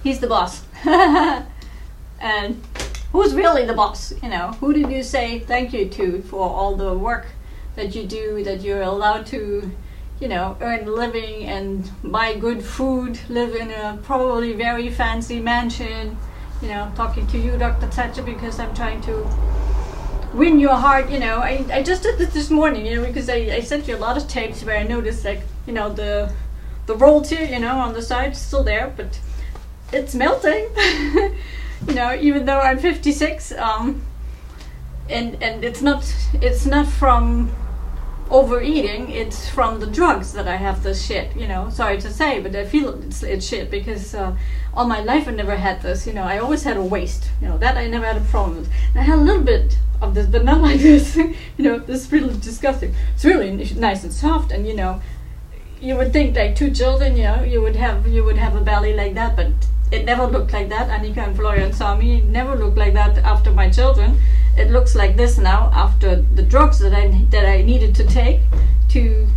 he's the boss. And who's really the boss? You know, who did you say thank you to for all the work that you do, that you're allowed to, you know, earn a living and buy good food, live in a probably very fancy mansion, you know, talking to you, Dr. Thatcher, because I'm trying to win your heart, you know. I just did this morning, you know, because I sent you a lot of tapes where I noticed, like, you know, the rolls here, you know, on the side, still there, but it's melting. You know, even though I'm 56, and it's not from overeating, it's from the drugs that I have this shit, you know. Sorry to say, but I feel it's shit because all my life I never had this, you know. I always had a waist, you know, that I never had a problem with. And I had a little bit of this, but not like this. You know, this is really disgusting. It's really nice and soft, and you know, you would think like 2 children, you know, you would have a belly like that, but it never looked like that. Annika and Florian saw me. It never looked like that after my children. It looks like this now after the drugs that I needed to take to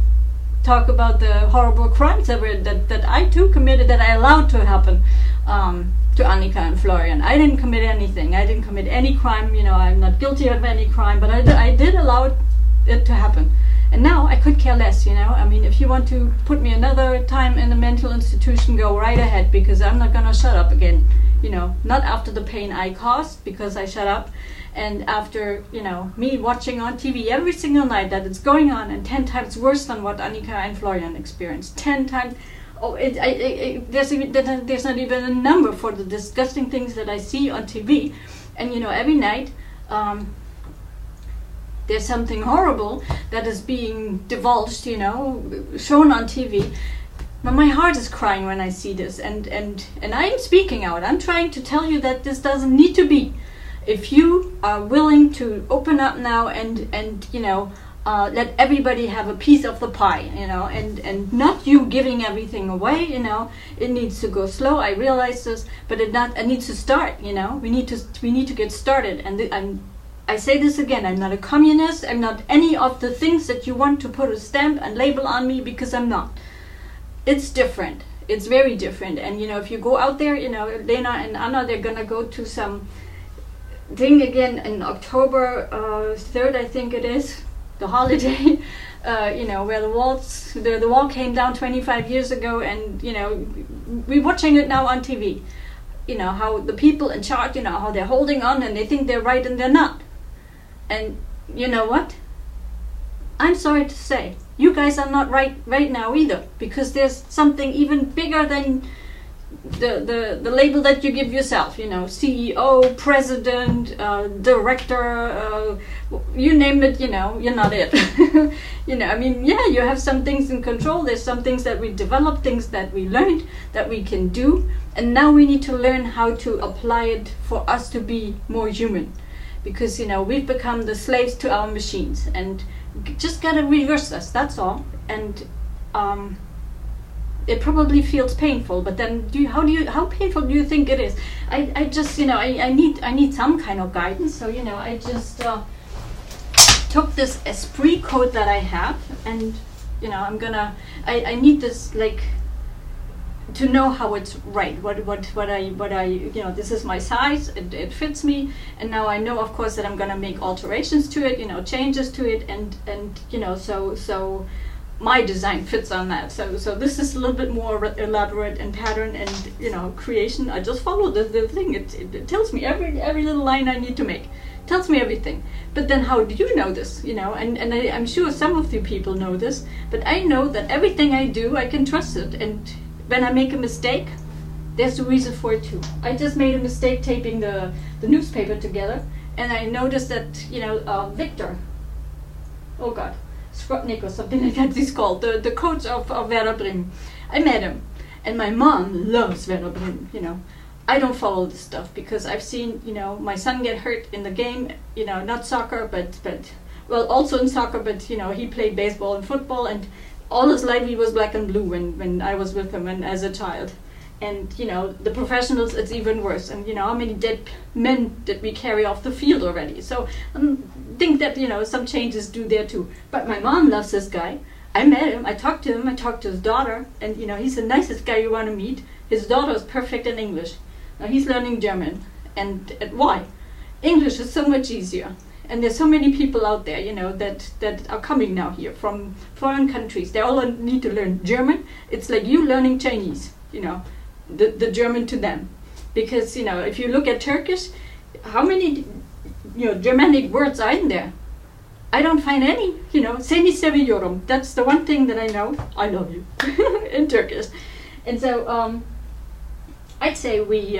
talk about the horrible crimes that I too committed, that I allowed to happen to Annika and Florian. I didn't commit anything. I didn't commit any crime. You know, I'm not guilty of any crime, but I did allow it to happen. And now I could care less, you know. I mean, if you want to put me another time in a mental institution, go right ahead, because I'm not gonna shut up again. You know, not after the pain I caused because I shut up, and after, you know, me watching on TV every single night that it's going on, and 10 times worse than what Annika and Florian experienced. 10 times. Oh, there's not even a number for the disgusting things that I see on TV, and you know, every night. There's something horrible that is being divulged, you know, shown on TV. But my heart is crying when I see this, and I'm speaking out. I'm trying to tell you that this doesn't need to be. If you are willing to open up now and you know, let everybody have a piece of the pie, you know, and not you giving everything away, you know. It needs to go slow. I realize this, but it needs to start, you know. We need to get started, and I say this again, I'm not a communist, I'm not any of the things that you want to put a stamp and label on me, because I'm not. It's different. It's very different. And you know, if you go out there, you know, Lena and Anna, they're gonna go to some thing again in October 3rd, I think it is, the holiday, you know, where the wall came down 25 years ago, and you know, we're watching it now on TV. You know, how the people in charge, you know, how they're holding on and they think they're right and they're not. And you know what? I'm sorry to say, you guys are not right now either, because there's something even bigger than the label that you give yourself. You know, CEO, president, director, you name it. You know, you're not it. You know, I mean, yeah, you have some things in control. There's some things that we developed, things that we learned that we can do, and now we need to learn how to apply it for us to be more human. Because, you know, we've become the slaves to our machines, and just gotta reverse us, that's all. And it probably feels painful, but then how painful do you think it is? I just, you know, I need some kind of guidance. So, you know, I just took this esprit coat that I have, and you know, I need this, like, to know how it's right, what I, you know, this is my size, it fits me, and now I know, of course, that I'm gonna make alterations to it, you know, changes to it, and you know, so my design fits on that. So this is a little bit more elaborate and pattern and, you know, creation. I just follow the thing. It tells me every little line I need to make. It tells me everything. But then how do you know this? You know, and I'm sure some of you people know this, but I know that everything I do, I can trust it. And when I make a mistake, there's a reason for it too. I just made a mistake taping the newspaper together, and I noticed that, you know, Victor, oh God, Skrotnik or something like that he's called, the coach of Werder Bremen. I met him, and my mom loves Werder Bremen, you know. I don't follow this stuff because I've seen, you know, my son get hurt in the game, you know, not soccer, but well, also in soccer, but, you know, he played baseball and football, and all his life he was black and blue when I was with him and as a child. And, you know, the professionals, it's even worse. And, you know, how many dead men did we carry off the field already? So I think that, you know, some changes do there too. But my mom loves this guy. I met him, I talked to him, I talked to his daughter, and you know, he's the nicest guy you want to meet. His daughter is perfect in English. Now he's learning German. And why? English is so much easier. And there's so many people out there, you know, that are coming now here from foreign countries. They all need to learn German. It's like you learning Chinese, you know, the German to them. Because, you know, if you look at Turkish, how many, you know, Germanic words are in there? I don't find any, you know. Seni seviyorum. That's the one thing that I know. I love you in Turkish. And so I'd say we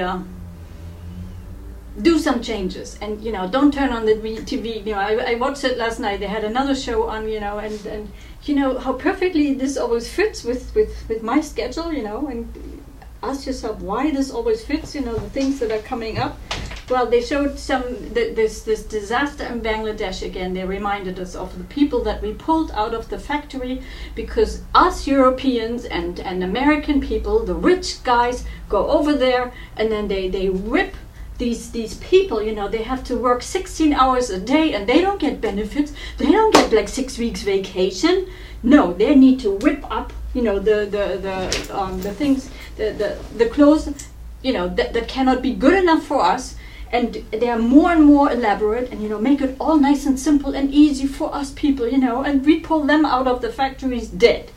do some changes, and you know, don't turn on the TV. You know, I watched it last night. They had another show on, you know, and you know how perfectly this always fits with my schedule, you know, and ask yourself why this always fits, you know, the things that are coming up. Well, they showed this disaster in Bangladesh again. They reminded us of the people that we pulled out of the factory, because us Europeans and American people, the rich guys, go over there and then they whip these people, you know, they have to work 16 hours a day and they don't get benefits. They don't get like 6 weeks vacation. No, they need to whip up, you know, the things, the clothes, you know, that cannot be good enough for us. And they are more and more elaborate, and you know, make it all nice and simple and easy for us people, you know, and we pull them out of the factories dead.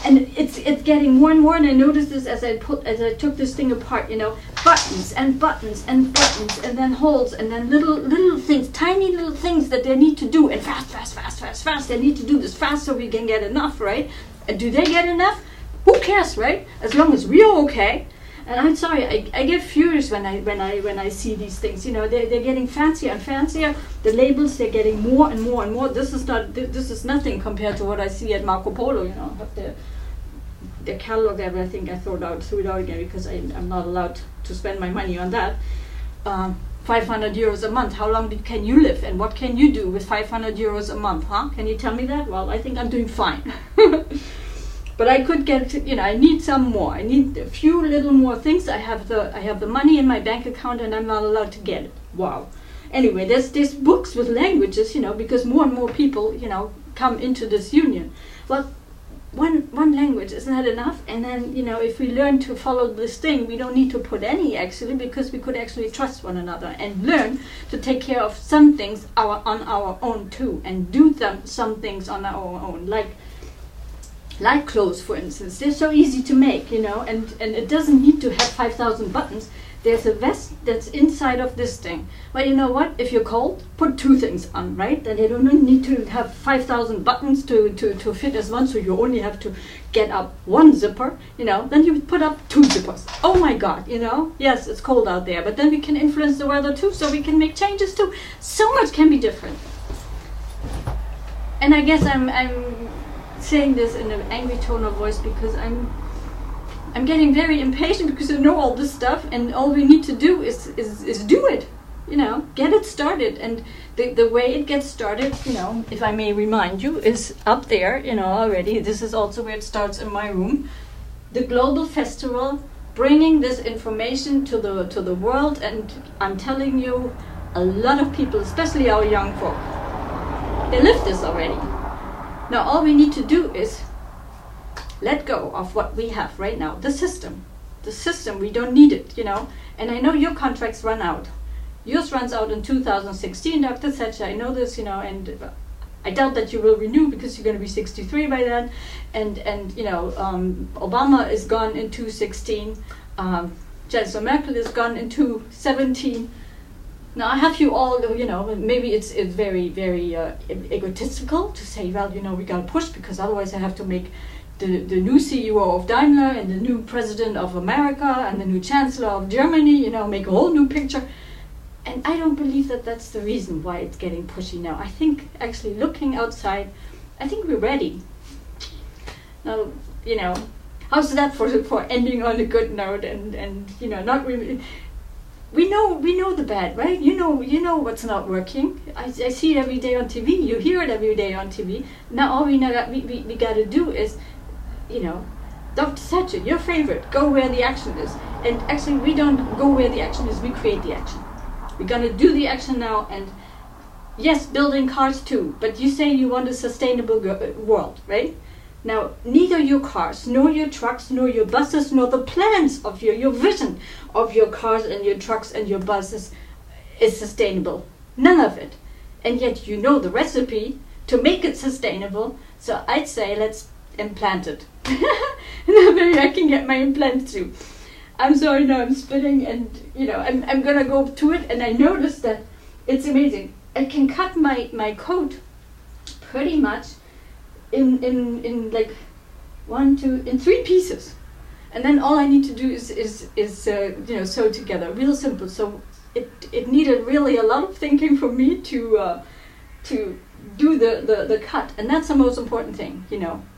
And it's getting more and more, and I noticed this as I took this thing apart, you know, buttons and buttons and buttons, and then holes, and then little things, tiny little things that they need to do, and fast. They need to do this fast so we can get enough, right? And do they get enough? Who cares, right? As long as we're okay. And I'm sorry, I get furious when I see these things. You know, they're getting fancier and fancier. The labels, they're getting more and more and more. This is nothing compared to what I see at Marco Polo. You know, the catalog. I think I threw it out again because I'm not allowed to spend my money on that. 500 euros a month. How long can you live, and what can you do with 500 euros a month? Huh? Can you tell me that? Well, I think I'm doing fine. But I could get, you know, I need some more. I need a few little more things. I have the money in my bank account, and I'm not allowed to get it. Wow. Anyway, there's books with languages, you know, because more and more people, you know, come into this union. Well, one language is not enough. And then, you know, if we learn to follow this thing, we don't need to put any actually, because we could actually trust one another and learn to take care of some things on our own too, and do some things on our own, like clothes, for instance. They're so easy to make, you know, and it doesn't need to have 5,000 buttons. There's a vest that's inside of this thing. Well, you know what? If you're cold, put 2 things on, right? Then you don't need to have 5,000 buttons to fit as one, so you only have to get up 1 zipper, you know. Then you put up 2 zippers. Oh my God, you know? Yes, it's cold out there, but then we can influence the weather too, so we can make changes too. So much can be different. And I guess I'm saying this in an angry tone of voice because I'm getting very impatient, because I know all this stuff, and all we need to do is do it, you know, get it started. And the way it gets started, you know, if I may remind you, is up there, you know, already. This is also where it starts in my room. The global festival, bringing this information to the world, and I'm telling you, a lot of people, especially our young folk, they live this already. Now all we need to do is let go of what we have right now, the system. The system, we don't need it, you know. And I know your contracts run out. Yours runs out in 2016, Dr. Thatcher, I know this, you know, and I doubt that you will renew because you're going to be 63 by then. And you know, Obama is gone in 2016. Chancellor Merkel is gone in 2017. Now I have you all, you know, maybe it's very, very egotistical to say, well, you know, we gotta push, because otherwise I have to make the new CEO of Daimler and the new president of America and the new chancellor of Germany, you know, make a whole new picture. And I don't believe that that's the reason why it's getting pushy now. I think actually looking outside, I think we're ready. Now, you know, how's that for ending on a good note, and you know, not really. We know the bad, right? You know what's not working. I see it every day on TV. You hear it every day on TV. Now all we got to do is, you know, Dr. Thatcher, your favorite, go where the action is. And actually, we don't go where the action is. We create the action. We're gonna do the action now, and yes, building cars too, but you say you want a sustainable world, right? Now, neither your cars, nor your trucks, nor your buses, nor the plans of your vision of your cars and your trucks and your buses is sustainable. None of it. And yet you know the recipe to make it sustainable, so I'd say let's implant it. Maybe I can get my implant too. I'm sorry, now I'm spitting, and I'm gonna go to it, and I noticed that it's amazing. I can cut my coat pretty much in like 1, 2, in 3 pieces, and then all I need to do is sew together, real simple. So it needed really a lot of thinking for me to do the cut, and that's the most important thing.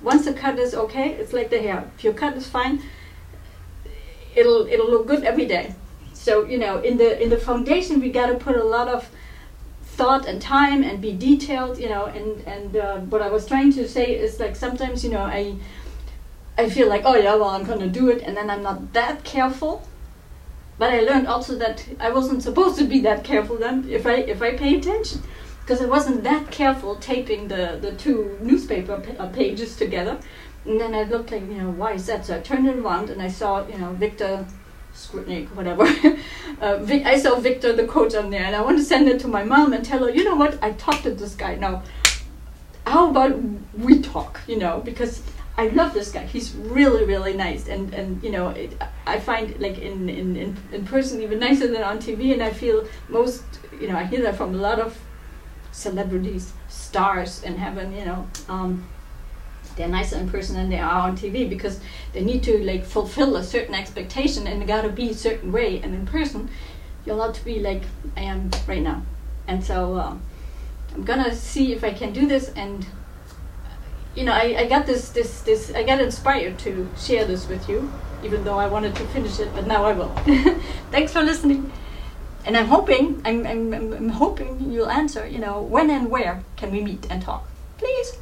Once the cut is okay, it's like the hair. If your cut is fine, it'll look good every day. So in the foundation, we got to put a lot of thought and time and be detailed, and what I was trying to say is, like, sometimes I feel like, oh yeah, well, I'm gonna do it, and then I'm not that careful. But I learned also that I wasn't supposed to be that careful then if I pay attention, because I wasn't that careful taping the 2 newspaper pages together. And then I looked like, why is that? So I turned it around and I saw, Victor Skripnik, whatever. I saw Victor, the coach, on there, and I want to send it to my mom and tell her, you know what, I talked to this guy. Now, how about we talk, because I love this guy. He's really, really nice, and I find, like, in person even nicer than on TV, and I feel most, I hear that from a lot of celebrities, stars in heaven, they're nicer in person than they are on TV, because they need to, like, fulfill a certain expectation, and they gotta be a certain way, and in person you're allowed to be like I am right now. And so I'm gonna see if I can do this, and I got this I got inspired to share this with you, even though I wanted to finish it, but now I will. Thanks for listening, and I'm hoping you'll answer, when and where can we meet and talk, please.